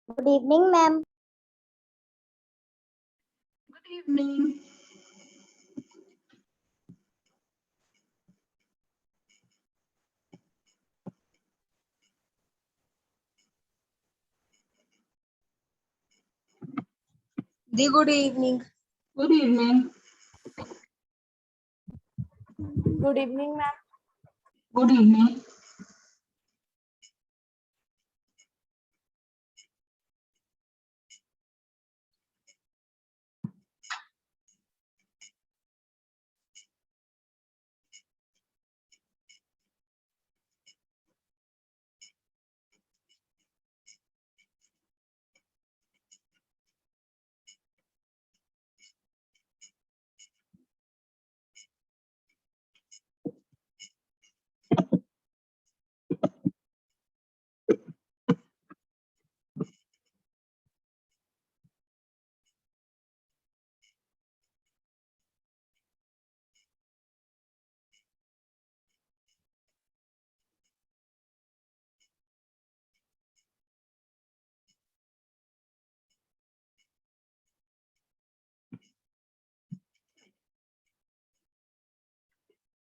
Good evening, ma'am. Good evening. Good evening. Good evening. Good evening, ma'am. Good evening.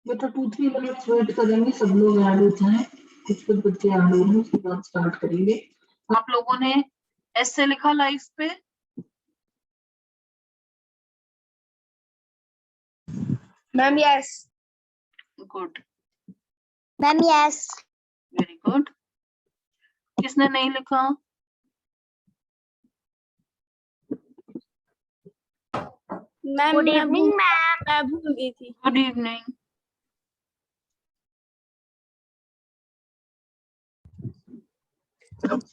बेटा 2-3 minute wait करेंगे, सब लोग add होते हैं, कुछ बच्चे ऐड हो रहे हैं, उसके बाद स्टार्ट करेंगे। आप लोगों ने ऐसे लिखा लाइव पे? Ma'am, yes. Good, Ma'am, yes. Very good. किसने नहीं लिखा? Ma'am, Good evening, ma'am. मैं भूल गई थी। Good evening.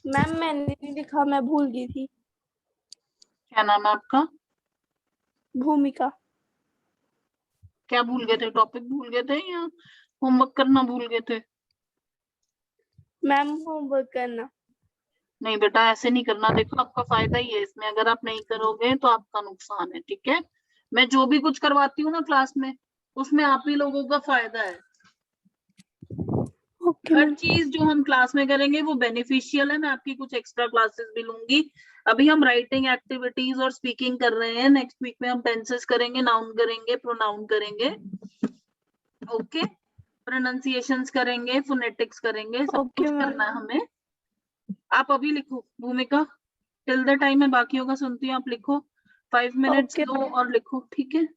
मैम मैंने नहीं लिखा, मैं भूल गई थी। क्या नाम है आपका? भूमिका। क्या भूल गए थे? टॉपिक भूल गए थे या होमवर्क करना भूल गए थे? मैम होमवर्क करना। नहीं बेटा, ऐसे नहीं करना। देखो आपका फायदा ही है इसमें, अगर आप नहीं करोगे तो आपका नुकसान है, ठीक है? मैं जो भी कुछ करवाती हूँ ना क्लास में, उसमें आप ही लोगों का फायदा है। ओके हर मैम। चीज जो हम क्लास में करेंगे वो बेनिफिशियल है। मैं आपकी कुछ एक्स्ट्रा क्लासेस भी लूंगी। अभी हम राइटिंग एक्टिविटीज और स्पीकिंग कर रहे हैं, नेक्स्ट वीक में हम टेंसेस करेंगे, नाउन करेंगे, प्रोनाउन करेंगे, ओके, प्रोनाउंसिएशंस करेंगे, फोनेटिक्स करेंगे, सब ओके कुछ मैम। करना है हमें। आप अभी लिखो भूमिका, टिल द टाइम मैं बाकियों का सुनती हूँ, आप लिखो 5 मिनट्स ओके लो और लिखो, ठीक है?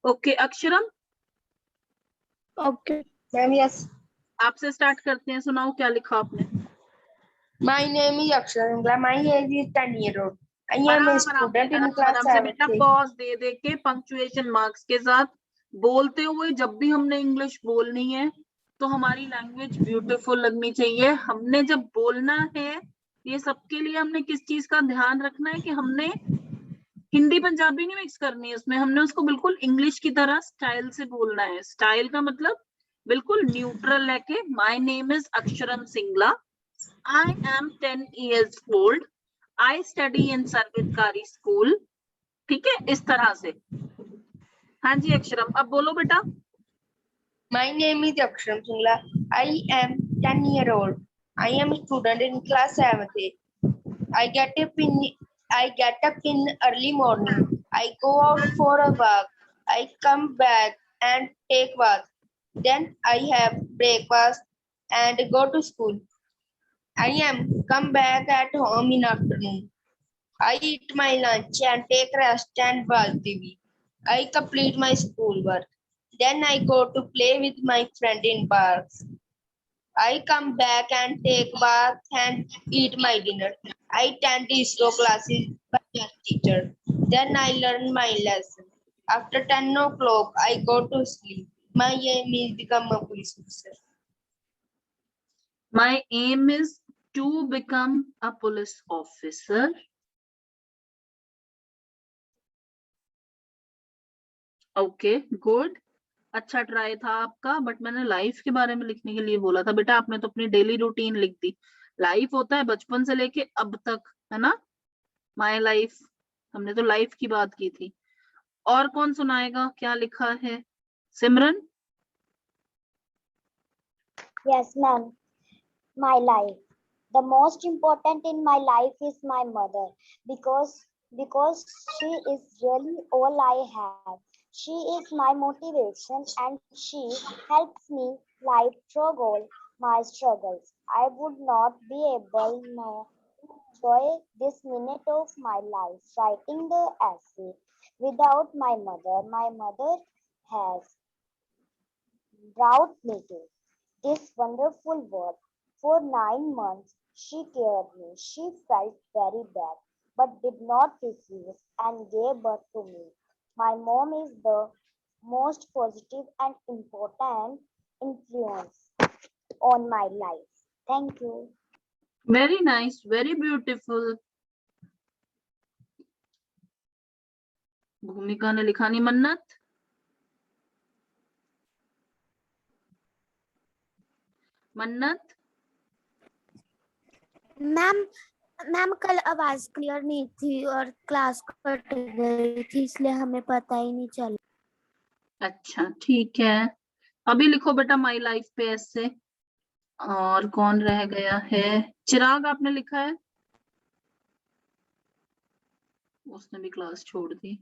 Okay Aksharam, okay ma'am, yes. आपसे स्टार्ट करते हैं, सुनाओ क्या लिखा आपने? My name is Akshay Singla. My age is 10 years old. I am a student in class आराम से बेटा 7th. पॉज दे दे के पंक्चुएशन मार्क्स के साथ बोलते हुए, जब भी हमने इंग्लिश बोलनी है तो हमारी लैंग्वेज ब्यूटीफुल लगनी चाहिए। हमने जब बोलना है, ये सबके लिए हमने किस चीज का ध्यान रखना है कि हमने हिंदी पंजाबी नहीं मिक्स करनी है उसमें, हमने उसको बिल्कुल इंग्लिश की तरह स्टाइल से बोलना है। स्टाइल का मतलब बिल्कुल न्यूट्रल लेके, my name is Aksharam Singla, I am 10 years old. I study in Sarvhitkari school, ठीक है? इस तरह से। हाँ जी अक्षरम, अब बोलो बेटा। My name is Akshay Singla. I am 10 years old. I am a student in class 7th. I get up in early morning. I go out for a walk. I come back and take bath. Then I have breakfast and go to school. I am come back at home in afternoon. I eat my lunch and take rest and watch TV. I complete my schoolwork. Then I go to play with my friend in parks. I come back and take bath and eat my dinner. I attend ISRO classes Yes, teacher. Then I learn my lesson. After 10 o'clock, I go to sleep. My aim is become a police officer. My aim is to become a police officer. Okay good, अच्छा try था आपका, but मैंने life के बारे में लिखने के लिए बोला था। बेटा आपने तो अपनी डेली रूटीन लिख दी। लाइफ होता है बचपन से लेके अब तक, है ना। माय लाइफ, हमने तो लाइफ की बात की थी। और कौन सुनाएगा क्या लिखा है? सिमरन। Yes, ma'am. My life. The most important in my life is my mother because she is really all I have. She is my motivation and she helps me life through all my struggles. I would not be able now to enjoy this minute of my life writing the essay without my mother. My mother has brought me to this wonderful world. For 9 months, she cared me. She felt very bad, but did not refuse and gave birth to me. My mom is the most positive and important influence on my life. Thank you. Very nice, very beautiful. भूमिका ने लिखा नहीं। मन्नत। मन्नत। Ma'am ma'am कल आवाज clear नहीं थी और क्लास कट गई थी, इसलिए हमें पता ही नहीं चला। अच्छा ठीक है, अभी लिखो बेटा माई लाइफ पे ऐसे। और कौन रह गया है? चिराग आपने लिखा है? उसने भी क्लास छोड़ दी।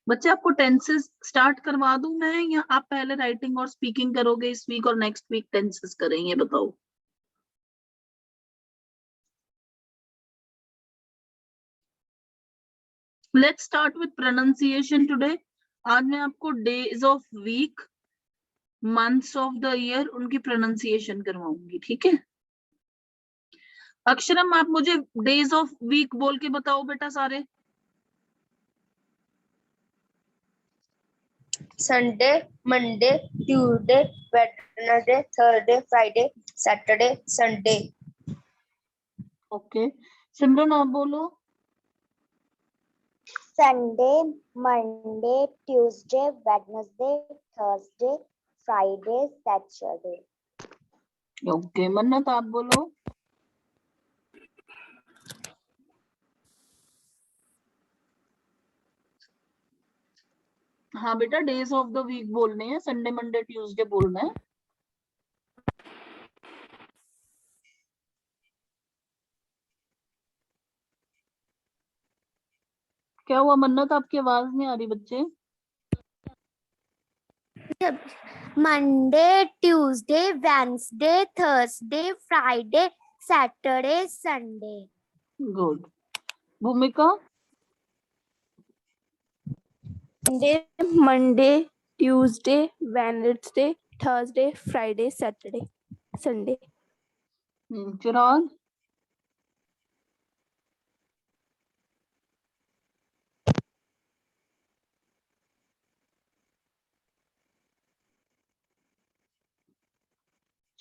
बच्चे आपको टेंसेस स्टार्ट करवा दूं मैं, या आप पहले राइटिंग और स्पीकिंग करोगे इस वीक और नेक्स्ट वीक टेंसेस करेंगे? बताओ। Let's start with pronunciation today. आज मैं आपको days of week, months of the year, उनकी प्रोनाउंसिएशन करवाऊंगी, ठीक है। अक्षरम आप मुझे डेज ऑफ वीक बोल के बताओ बेटा सारे। Sunday, Monday, Tuesday, Wednesday, Thursday, Friday, Saturday, Sunday. Okay Simran आप बोलो। Sunday, Monday, Tuesday, Wednesday, Thursday, Friday, Saturday. Okay Mannat आप बोलो। हाँ बेटा डेज ऑफ द वीक बोलने हैं, संडे मंडे ट्यूसडे बोलना है। क्या हुआ मन्नत, आपकी आवाज नहीं आ रही बच्चे? Monday, Tuesday, Wednesday, Thursday, Friday, Saturday, Sunday. Good. भूमिका। Monday, Tuesday, Wednesday, Thursday, Friday, Saturday, Sunday. चिराग।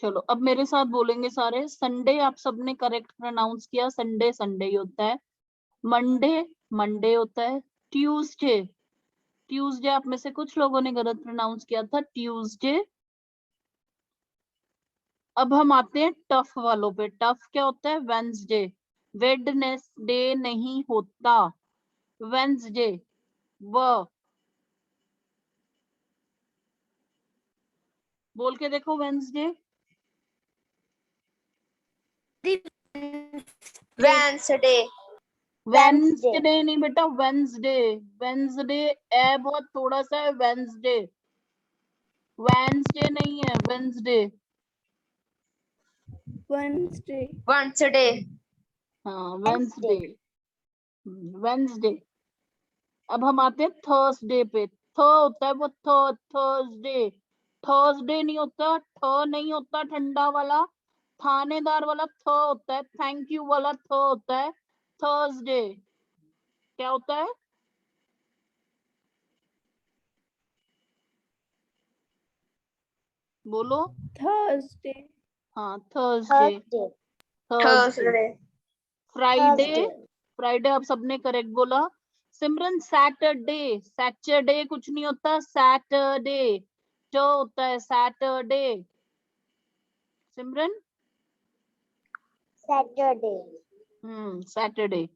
चलो अब मेरे साथ बोलेंगे सारे। संडे आप सबने करेक्ट प्रोनाउंस किया, संडे संडे ही होता है। मंडे मंडे होता है। ट्यूसडे ट्यूसडे आप में से कुछ लोगों ने गलत प्रोनाउंस किया था, ट्यूसडे। अब हम आते हैं टफ वालों पे। टफ क्या होता है? वेंसडे। वेडनेसडे नहीं होता, वेंसडे। व बोल के देखो वेंसडे। Wednesday, वेंसडे नहीं बेटा, वेंसडे। वेंसडे ए बहुत थोड़ा सा है, वेंसडे। वेंसडे नहीं है, वेंसडे। Wednesday. Wednesday. हाँ Wednesday. Wednesday, Wednesday. अब हम आते हैं थर्सडे पे। थ होता है वो, थर्सडे। थर्सडे नहीं होता, ठ नहीं होता ठंडा वाला, थानेदार वाला थ होता है, थैंक यू वाला थ होता है। थर्सडे क्या होता है? बोलो। Thursday. हाँ Thursday, Thursday. Thursday. Thursday. Friday, Thursday. Friday आप सबने करेक्ट बोला। सिमरन सैटरडे, सैटरडे कुछ नहीं होता, सैटरडे जो होता है सैटरडे। सिमरन Saturday. सैटरडे।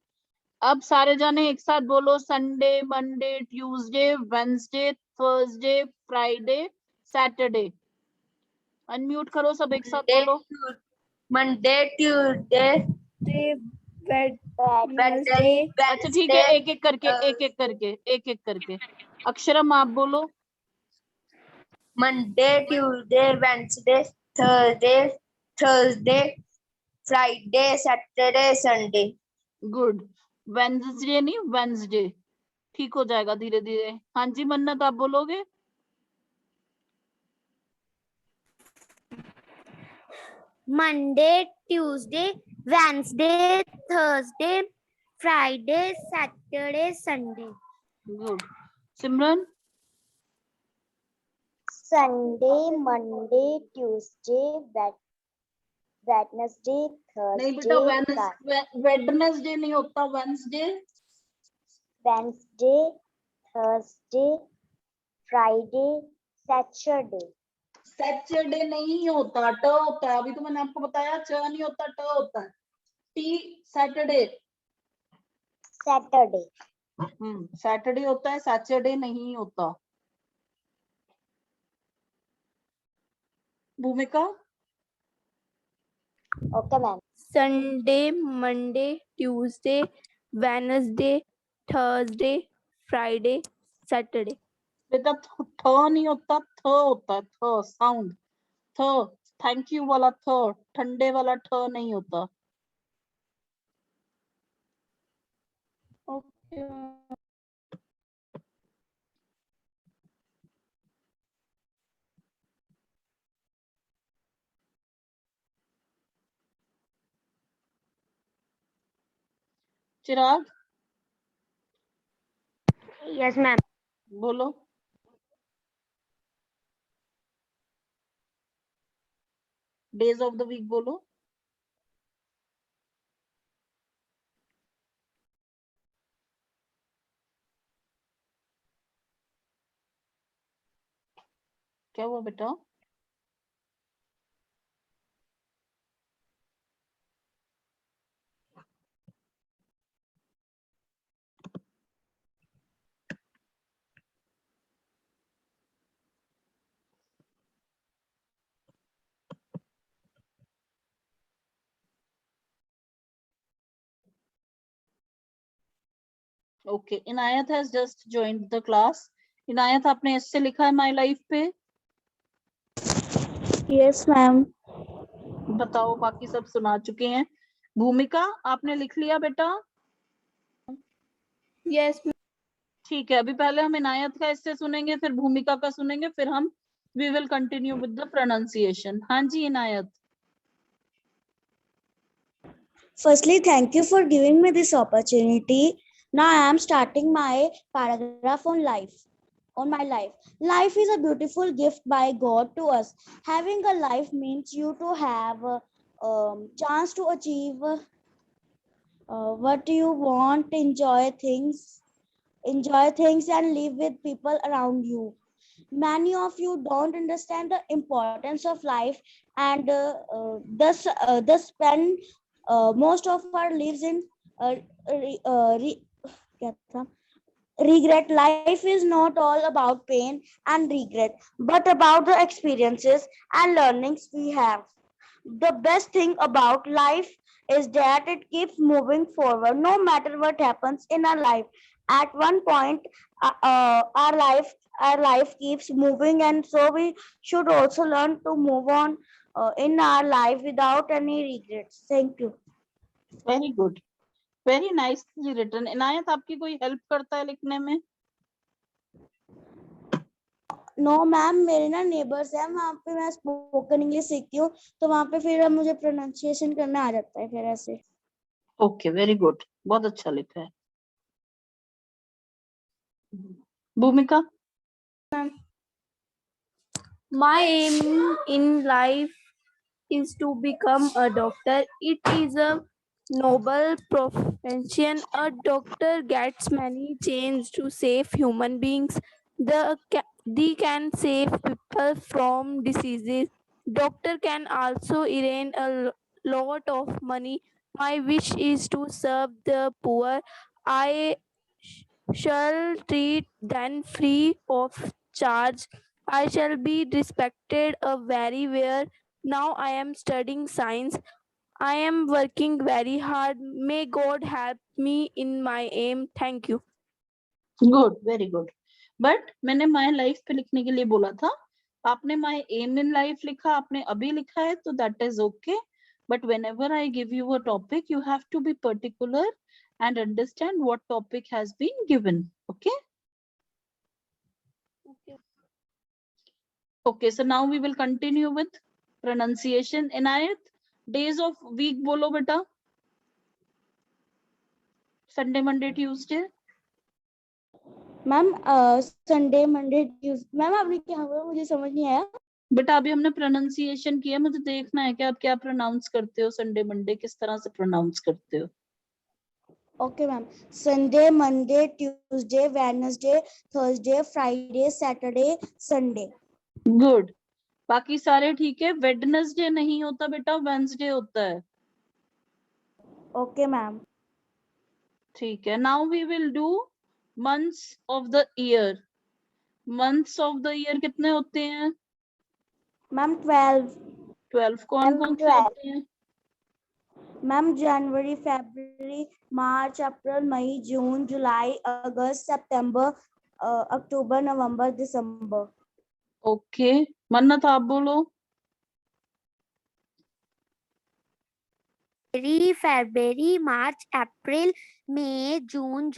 अब सारे जाने एक साथ बोलो, Sunday, Monday, Tuesday, Wednesday, Thursday, Friday, Saturday. Unmute करो सब, एक साथ Monday, बोलो। Monday, Tuesday, Day. Wednesday, Wednesday. अच्छा ठीक है, Wednesday, एक एक करके, एक एक करके, एक एक करके। अक्षरम आप बोलो। Monday, Tuesday, Wednesday, Thursday, Thursday, Friday, Saturday, Sunday. Good. Wednesday नहीं, वेंसडे। ठीक हो जाएगा धीरे धीरे। हाँ जी मन्नत आप बोलोगे। Monday, Tuesday, Wednesday, Thursday, Friday, Saturday, Sunday. Good. सिमरन Sunday, Monday, Tuesday, Wednesday, नहीं बेटा, Thursday, वेडनेसडे नहीं होता, Wednesday. Wednesday, Thursday, Friday, Saturday. Saturday नहीं होता, ट होता है। अभी तो मैंने आपको बताया, च नहीं होता, ट होता है। T, Saturday. Saturday. सैटरडे होता है, सैटरडे नहीं होता। भूमिका Okay, ma'am. Sunday, Monday, Tuesday, Wednesday, Thursday, Friday, Saturday. बेटा थ नहीं होता, थ होता है, थ साउंड। थ, थैंक यू वाला थ, ठंडे वाला ठ नहीं होता। Okay. चिराग Yes, ma'am. बोलो। डेज ऑफ द वीक बोलो। क्या हुआ बेटा? Okay, Inayat has just joined the class. Inayat आपने ऐसे लिखा है माय लाइफ पे? Yes, ma'am. बताओ, बाकी सब सुना चुके हैं। भूमिका आपने लिख लिया बेटा? Yes, ma'am. ठीक है, अभी पहले हम इनायत का इससे सुनेंगे, फिर भूमिका का सुनेंगे, फिर हम we will continue with the pronunciation. हाँ जी इनायत। Firstly, thank you for giving me this opportunity. Now I am starting my paragraph on life. On my life. Life is a beautiful gift by God to us. Having a life means you to have a chance to achieve what you want, enjoy things and live with people around you. Many of you don't understand the importance of life and thus spend most of our lives in uh, re, re, क्या था? Regret. Life is not all about pain and regret, but about the experiences and learnings we have. The best thing about life is that it keeps moving forward no matter what happens in our life. At one point our life our life keeps moving, and so we should also learn to move on in our life without any regrets. Thank you. Very good, very nicely written. Inayat, आपकी कोई help करता है लिखने में? No ma'am, मेरे ना neighbours हैं, वहाँ पे मैं स्पोकन इंग्लिश सीखती हूँ, तो वहाँ पे फिर अब मुझे प्रोनाउंसिएशन करना आ जाता है फिर ऐसे। ओके, वेरी गुड, बहुत अच्छा लिखा है। भूमिका? My aim in life is to become a doctor. It is a noble profession. A doctor gets many chains to save human beings. They can save people from diseases. Doctor can also earn a lot of money. My wish is to serve the poor. I shall treat them free of charge. I shall be respected very well. Now I am studying science. I am working very hard. May God help me in my aim. Thank you. Good, very good. But मैंने my life पे लिखने के लिए बोला था, आपने my M in life लिखा, आपने अभी लिखा है, तो that is okay. But whenever I give you a topic, you have to be particular and understand what topic has been given. Okay? Okay, so now we will continue with pronunciation. Inayat, days of week bolo beta. Sunday, Monday, Tuesday. Ma'am Sunday, Monday, Tuesday. Ma'am आपने क्या बोला, मुझे समझ नहीं आया। बेटा अभी हमने प्रोनाउंसिएशन किया, मुझे देखना है कि आप क्या प्रोनाउंस करते हो। संडे मंडे किस तरह से प्रोनाउंस करते हो? Okay ma'am, Sunday, Monday, Tuesday, Wednesday, Thursday, Friday, Saturday, Sunday. Good, बाकी सारे ठीक है। वेडनेसडे नहीं होता बेटा, वेडनेसडे होता है। Okay ma'am. ठीक है, now we will do months of the year. Months of the year कितने होते हैं? मैम 12। 12 कौन कौन से होते हैं? मैम जनवरी, फरवरी, मार्च, अप्रैल, मई, जून, जुलाई, अगस्त, सितंबर, अक्टूबर, नवंबर, दिसंबर। ओके, मन्नत आप बोलो। फरवरी, मार्च, अप्रैल, मई, जून,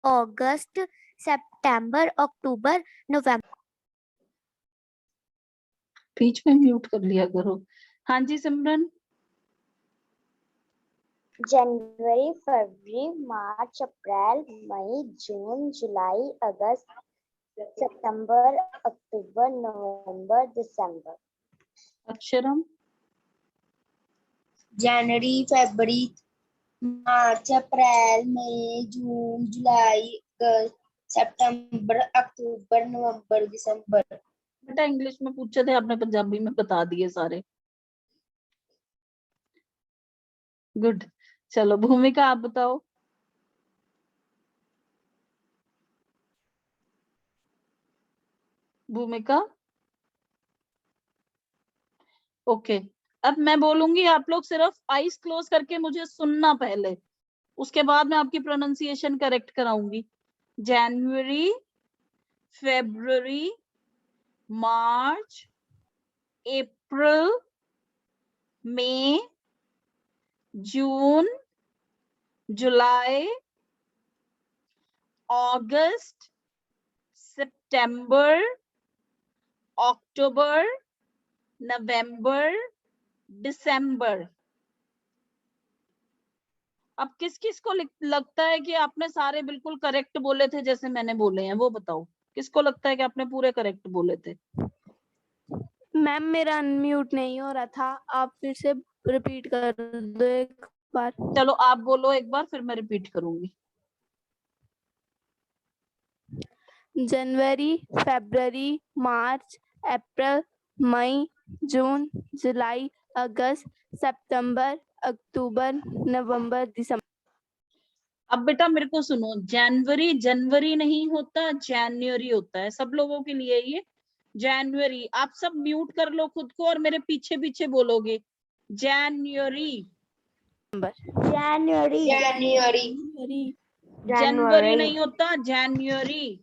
अगस्त, सितंबर, अक्टूबर, नवंबर। बीच में म्यूट कर लिया करो। हाँ जी सिमरन। जनवरी, फरवरी, मार्च, अप्रैल, मई, जून, जुलाई, अगस्त, सितंबर, अक्टूबर, नवंबर, दिसंबर। अक्षरम। जनवरी, फरवरी, मार्च, अप्रैल, मई, जून, जुलाई, अगस्त, सितंबर, अक्टूबर, नवंबर, दिसंबर। बेटा इंग्लिश में पूछे थे, आपने पंजाबी में बता दिए सारे। गुड, चलो भूमिका आप बताओ। भूमिका। ओके, अब मैं बोलूंगी, आप लोग सिर्फ आईज क्लोज करके मुझे सुनना पहले, उसके बाद मैं आपकी प्रोनाउंसिएशन करेक्ट कराऊंगी। जनवरी, फेब्रुअरी, मार्च, अप्रैल, मई, जून, जुलाई, अगस्त, सितंबर, अक्टूबर, नवंबर, दिसंबर। अब किस किस को लगता है कि आपने सारे बिल्कुल करेक्ट बोले थे जैसे मैंने बोले हैं, वो बताओ। किसको लगता है कि आपने पूरे करेक्ट बोले थे? मैम मेरा अनम्यूट नहीं हो रहा था, आप फिर से रिपीट कर दो एक बार। चलो आप बोलो एक बार, फिर मैं रिपीट करूंगी। जनवरी, फरवरी, मार्च, अप्रैल, मई, जून, जुलाई, अगस्त, सितंबर, अक्टूबर, नवंबर, दिसंबर। अब बेटा मेरे को सुनो, जनवरी जनवरी नहीं होता, जनवरी होता है। सब लोगों के लिए ये जनवरी। आप सब म्यूट कर लो खुद को और मेरे पीछे पीछे बोलोगे जनवरी। जनवरी। जनवरी, जनवरी नहीं होता, जनवरी।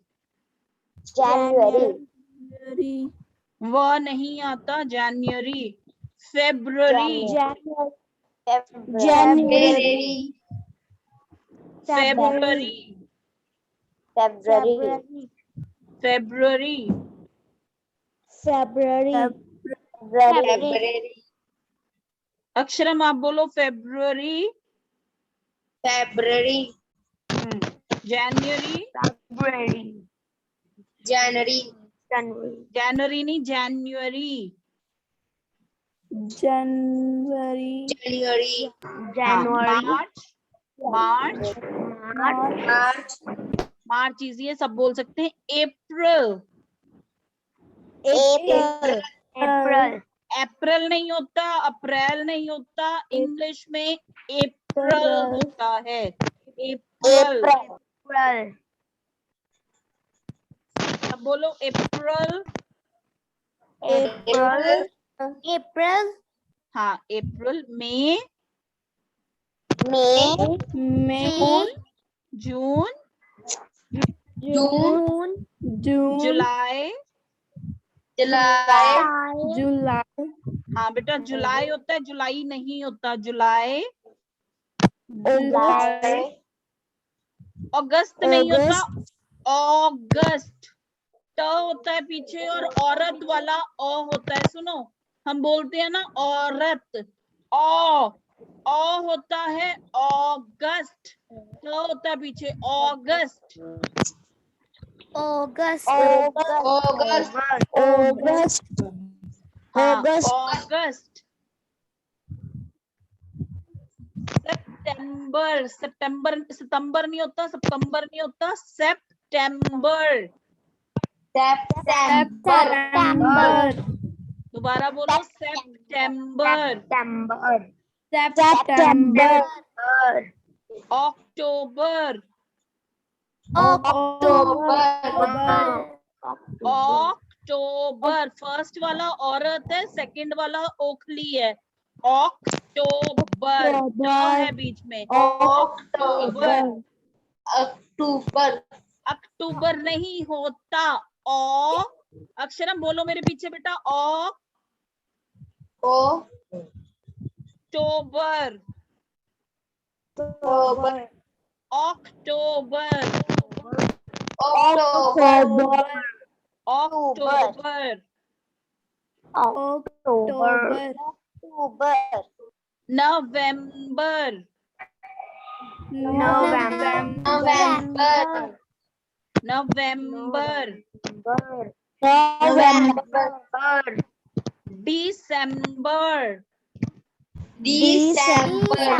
January. January. व नहीं आता, जनवरी। February, January. January. February, February. February, February. February. Aksharam आप बोलो फेब्रुअरी। February. जनवरी, January. जनवरी नहीं, जनवरी। January. January. March, March, March. March easy है, सब बोल सकते हैं। अप्रैल, April. अप्रैल नहीं होता, अप्रैल नहीं होता, इंग्लिश में अप्रैल होता है। अप्रैल, April. अब बोलो अप्रैल। April. April. हाँ, अप्रैल। मई, May. May. जून, June. June. जुलाई। July. July. हाँ बेटा, जुलाई होता है, जुलाई नहीं होता, जुलाई। July. अगस्त नहीं होता, अगस्त। ट होता है पीछे और औरत वाला अ होता है। सुनो, हम बोलते हैं ना औरत, अ होता है अगस्त, ट होता है पीछे अगस्त। August. August. August. हाँ, August. अगस्त। सितंबर, सितंबर, सितंबर नहीं होता, सितंबर नहीं होता, सितंबर। September. दोबारा बोलो, सितंबर। September. अक्टूबर, October. अक्टूबर। फर्स्ट वाला औरत है, सेकंड वाला ओखली है। अक्टूबर, ट है बीच में। October. October. अक्टूबर नहीं होता, ओ। अक्षरम बोलो मेरे पीछे बेटा, अक्टूबर, October. अक्टूबर, October. अक्टूबर। October. October. नवंबर, November. नवंबर। November. दिसंबर, December.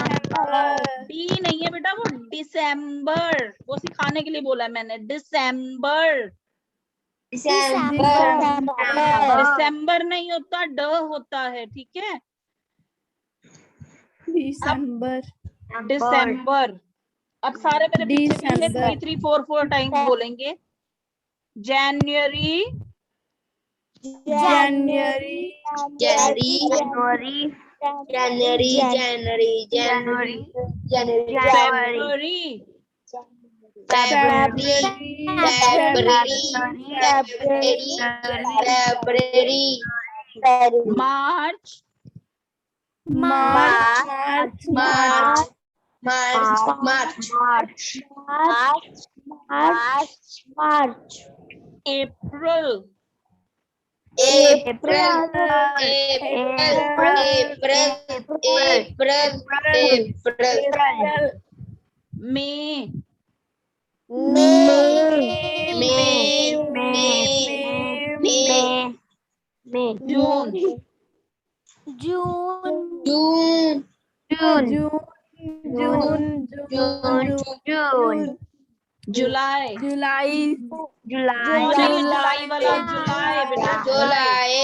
डी नहीं है बेटा, वो दिसंबर, वो सिखाने के लिए बोला है मैंने। दिसंबर, दिसंबर नहीं होता, ड होता है, ठीक है। December. दिसंबर। अब सारे मेरे पीछे पीछे December. 3 3 4 4 टाइम्स बोलेंगे। जनवरी, January. January. फरवरी, मार्च, March. अप्रैल, मई, जून, जुलाई, जुलाई वाला जुलाई बेटा, जुलाई।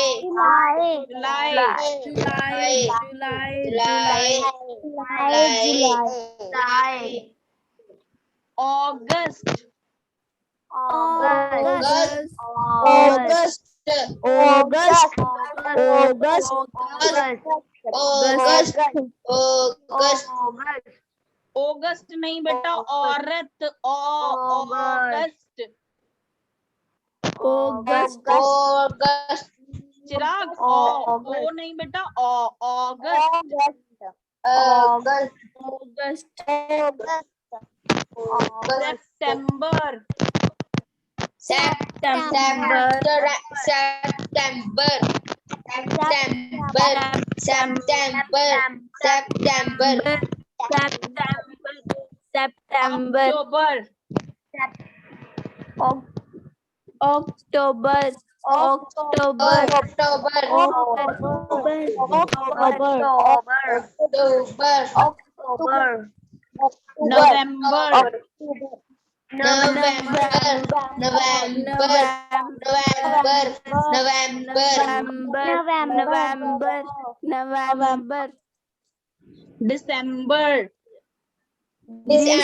अगस्त, अगस्त नहीं बेटा, औरत, अगस्त। August. August. चिराग August. ओ नहीं बेटा, अगस्त। August. August. सितंबर। September. September. September. October। October. October. नवंबर। November. दिसंबर। December.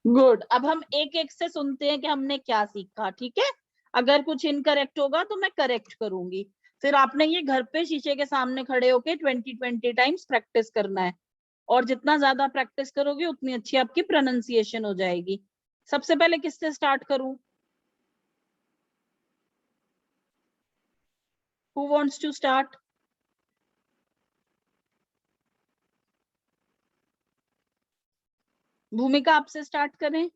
गुड। अब हम एक एक से सुनते हैं कि हमने क्या सीखा, ठीक है। अगर कुछ इनकरेक्ट होगा तो मैं करेक्ट करूंगी। फिर आपने ये घर पे शीशे के सामने खड़े होके 20 टाइम्स प्रैक्टिस करना है, और जितना ज्यादा प्रैक्टिस करोगे उतनी अच्छी आपकी प्रोनाउंसिएशन हो जाएगी। सबसे पहले किससे स्टार्ट करूं? Who wants to start? भूमिका आपसे स्टार्ट करें।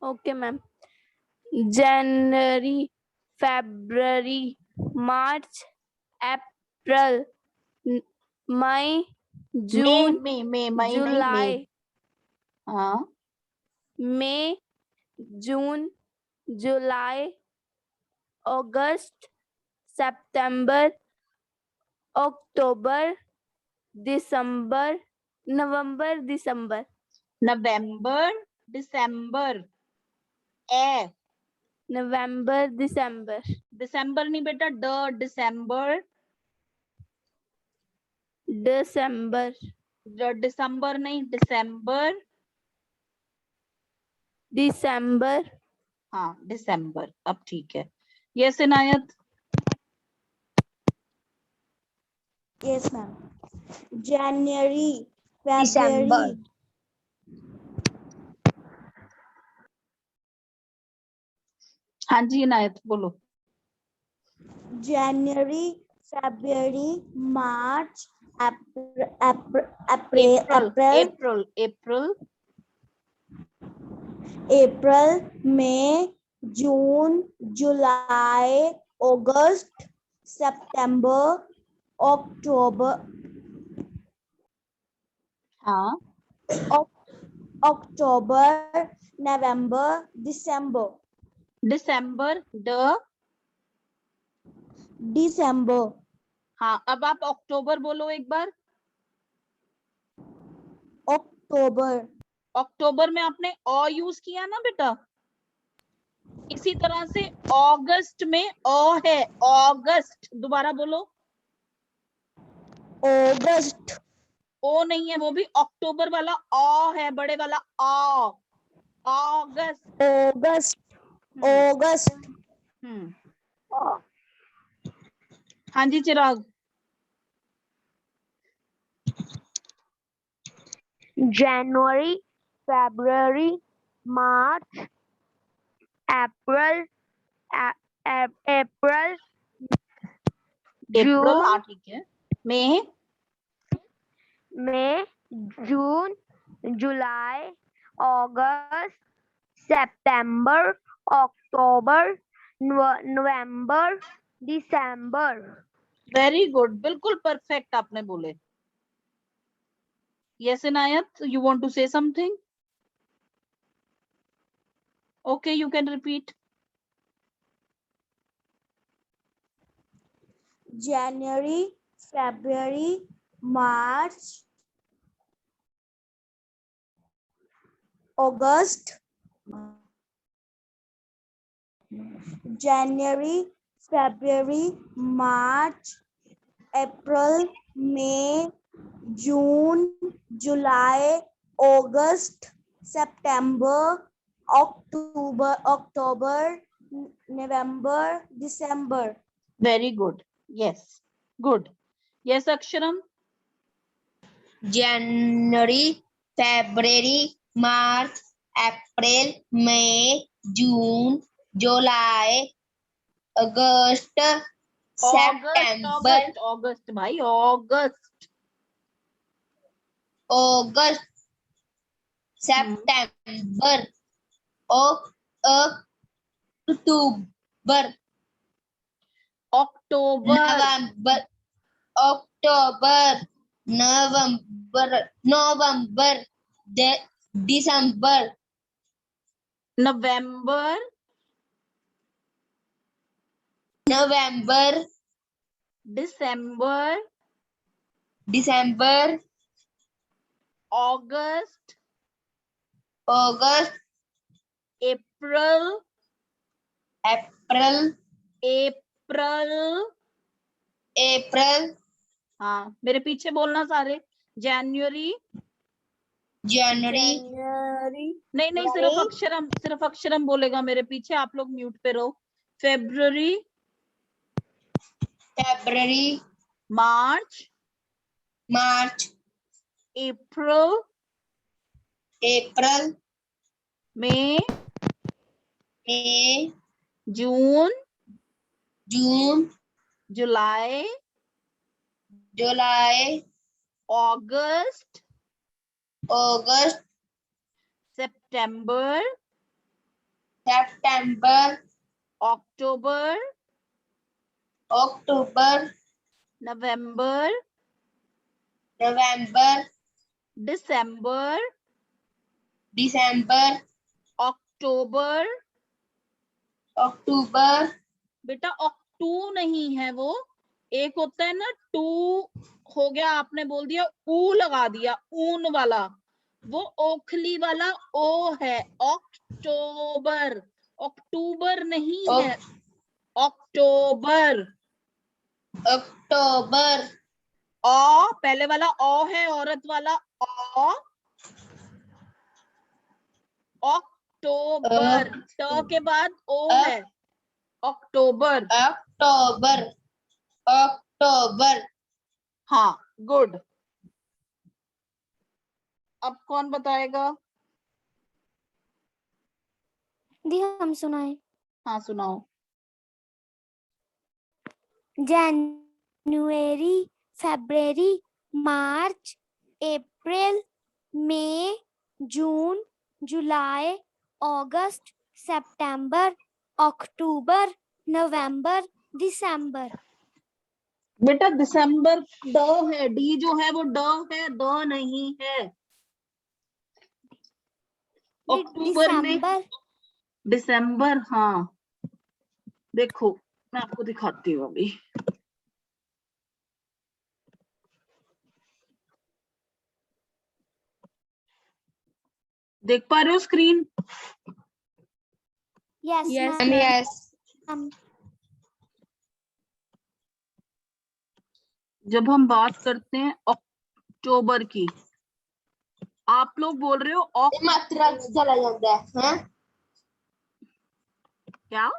Okay, ma'am. January, February, March, April, May, June, मई नहीं, July, हाँ। May, June, July, August, September, October, December, November, December. नवंबर, दिसंबर। ए November, December. दिसंबर नहीं बेटा, दिसंबर। December. दिसंबर नहीं, दिसंबर। December. हाँ, दिसंबर। अब ठीक है। यस इनायत। Yes, ma'am. January, December. February, हाँ जी इनायत बोलो। January, February, March, April, अप्रैल। April, May, June, July, August, September, October, हाँ, October, November, December, दिसंबर। December, हाँ, अब आप अक्टूबर बोलो एक बार। October, अक्टूबर में आपने अ यूज किया ना बेटा। इसी तरह से अगस्त में अ है, अगस्त। दोबारा बोलो। August, ओ नहीं है, वो भी अक्टूबर वाला अ है, बड़े वाला अ। अगस्त। August, August, हाँ जी चिराग। January, February, March, April, अप्रैल, June, हाँ ठीक है। मई, May, June, July, August, September, October, November, December. Very good, बिल्कुल परफेक्ट आपने बोले। Yes Inayat, you want to say something? Okay, you can repeat. January, February, March, August, January, February, March, April, May, June, July, August, September, October, November, December. Very good, yes good. Yes Aksharam. January, February, March, April, May, June, July, August, September, अगस्त भाई, अगस्त। August, September, October, अक्टूबर, November, October, November, December, नवंबर, November, दिसंबर, December, अगस्त, August, अप्रैल, April, अप्रैल, April, हाँ मेरे पीछे बोलना सारे। जनवरी, January, नहीं सिर्फ अक्षरम बोलेगा मेरे पीछे, आप लोग म्यूट पे रहो। फेब्रुअरी, February, मार्च, March, अप्रैल, April, मई, May, जून, June, जुलाई, July, अगस्त, August, सितंबर, September, अक्टूबर, October, नवंबर, November, दिसंबर, December, अक्टूबर। October, बेटा अक्टू नहीं है वो, एक होता है ना टू, हो गया आपने बोल दिया, ऊ लगा दिया, ऊन वाला, वो ओखली वाला ओ है। अक्टूबर, अक्टूबर नहीं है, अक्टूबर। October, ओ पहले वाला ओ है, औरत वाला ओ, अक्टूबर, ट के बाद ओ है, अक्टूबर। October, October, हाँ गुड। अब कौन बताएगा? दी हम सुनाए। हाँ सुनाओ। January, February, March, April, May, June, July, August, September, October, November, December. बेटा दिसंबर ड है, डी जो है वो ड है, द नहीं है। अक्टूबर में December. दिसंबर, हाँ देखो मैं आपको दिखाती हूँ अभी। देख पा रहे हो screen? Yes, Yes, ma'am. ma'am. yes, जब हम बात करते हैं अक्टूबर की, आप लोग बोल रहे हो मात्रा चला जाता है, हाँ? क्या?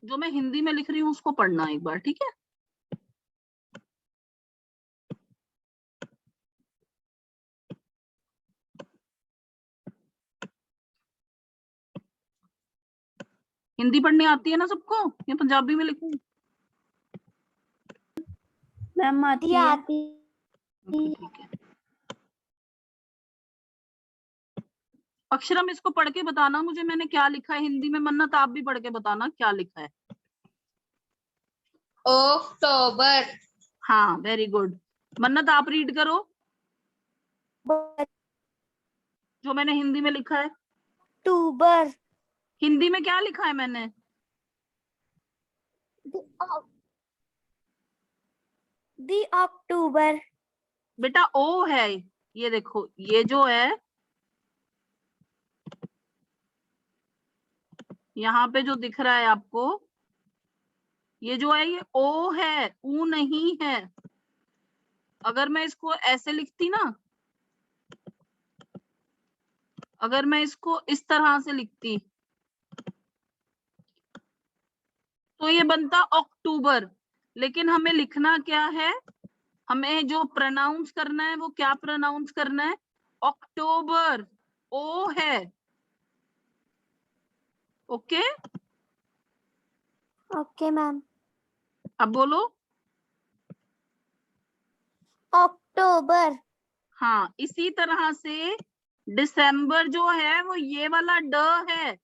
जो मैं हिंदी में लिख रही हूँ उसको पढ़ना एक बार, ठीक है? हिंदी पढ़नी आती है ना सबको, या पंजाबी में लिखूं? मैम आती दी है। आती। ओके, ठीक है। अक्षरम इसको पढ़ के बताना मुझे, मैंने क्या लिखा है हिंदी में। मन्नत आप भी पढ़ के बताना क्या लिखा है। October, हाँ वेरी गुड। मन्नत आप रीड करो जो मैंने हिंदी में लिखा है। अक्टूबर। हिंदी में क्या लिखा है मैंने? दी अक्टूबर। बेटा ओ है, ये देखो, ये जो है यहाँ पे जो दिख रहा है आपको, ये जो है ये ओ है, ऊ नहीं है। अगर मैं इसको ऐसे लिखती ना, अगर मैं इसको इस तरह से लिखती, तो ये बनता अक्टूबर, लेकिन हमें लिखना क्या है, हमें जो प्रोनाउंस करना है वो क्या प्रोनाउंस करना है, अक्टूबर, ओ है। Okay, okay ma'am. अब बोलो। अक्टूबर। हाँ, इसी तरह से दिसंबर जो है वो ये वाला ड है,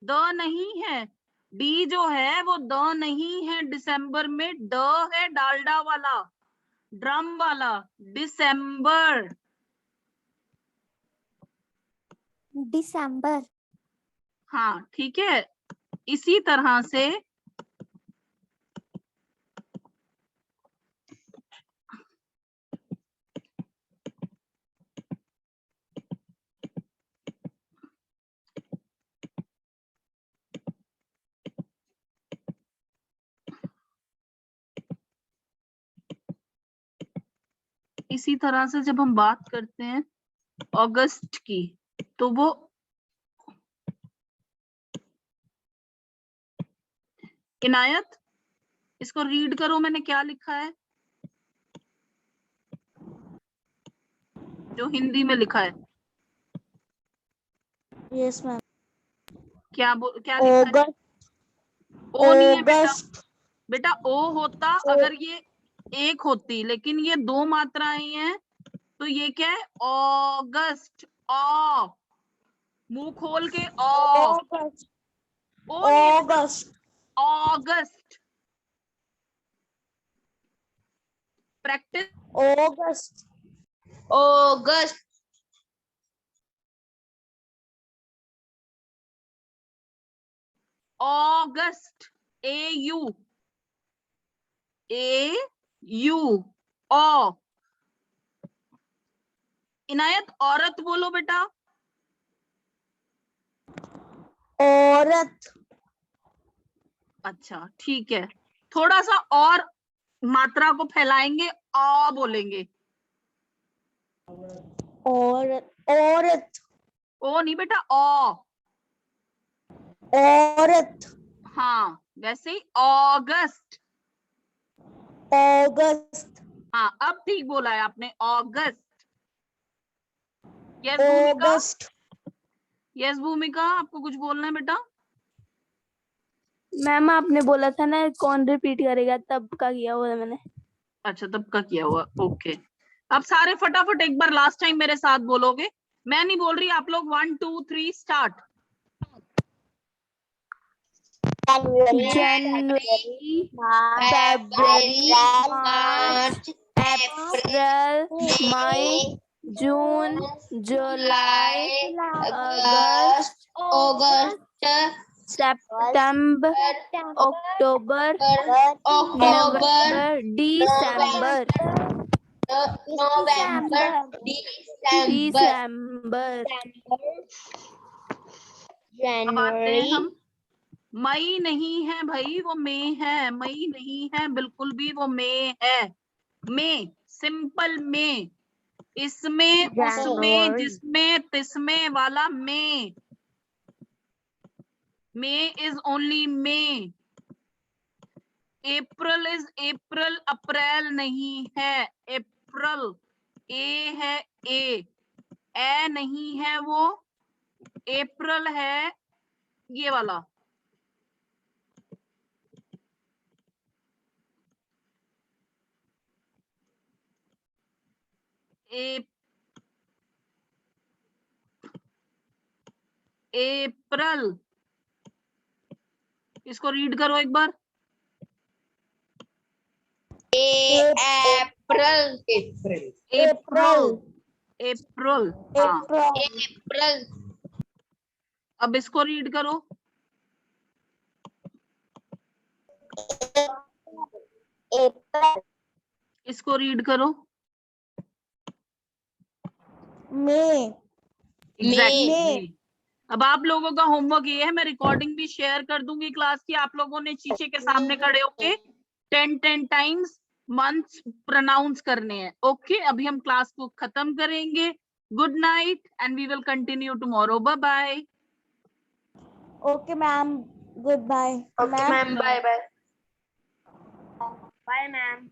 द नहीं है। डी जो है वो द नहीं है, दिसंबर में ड है, डालडा वाला, ड्रम वाला, दिसंबर। दिसंबर। हाँ ठीक है, इसी तरह से जब हम बात करते हैं अगस्त की, तो वो इनायत, इसको रीड करो, मैंने क्या लिखा है, जो हिंदी में लिखा है। Yes ma'am. क्या लिखा है? अगस्त। ओ नहीं है बेटा, अगस्त। बेटा ओ होता अगर ये एक होती, लेकिन ये दो मात्राएं हैं, तो ये क्या है, अगस्त। अ, मुंह खोल के अ, अगस्त। ओ नहीं है बेटा, अगस्त। अगस्त। प्रैक्टिस। अगस्त। August. अगस्त, A U, A U, O. Inayat औरत बोलो बेटा। औरत। अच्छा ठीक है, थोड़ा सा और मात्रा को फैलाएंगे, आ बोलेंगे। औरत। औरत। ओ नहीं बेटा, ओ। औरत। हाँ, वैसे ही अगस्त। अगस्त। हाँ, अब ठीक बोला है आपने, अगस्त। यस भूमिका, अगस्त। यस भूमिका, आपको कुछ बोलना है बेटा? मैम आपने बोला था ना कौन रिपीट करेगा, तब का किया हुआ मैंने। अच्छा, तब का किया हुआ, ओके। अब सारे फटाफट एक बार लास्ट टाइम मेरे साथ बोलोगे, मैं नहीं बोल रही, आप लोग 1 2 3 स्टार्ट। जनवरी, February, मार्च, March, अप्रैल, मई, जून, जुलाई, August, सितंबर, अक्टूबर, October, नवंबर, दिसंबर, November, दिसंबर, अब आते हैं हम, मई नहीं है भाई, वो मई है, मई नहीं है बिल्कुल भी, वो मई है। मई, सिंपल मई, इसमें, उसमें, जिसमें, तिसमें वाला मई। May is only May. April is April, अप्रैल नहीं है, अप्रैल, ए है, ए नहीं है वो, अप्रैल है ये वाला। अप्रैल, इसको रीड करो एक बार। April, अप्रैल, अप्रैल, हाँ। April, अब इसको रीड करो। इसको रीड करो। मई। एग्जैक्टली। अब आप लोगों का होमवर्क ये है, मैं रिकॉर्डिंग भी शेयर कर दूंगी क्लास की, आप लोगों ने शीशे के सामने खड़े होके 10 टाइम्स मंथ्स प्रोनाउंस करने हैं। ओके, अभी हम क्लास को खत्म करेंगे। Good night and we will continue tomorrow. Bye bye. Okay, ma'am. Goodbye. okay, ma'am, bye bye. Bye, ma'am.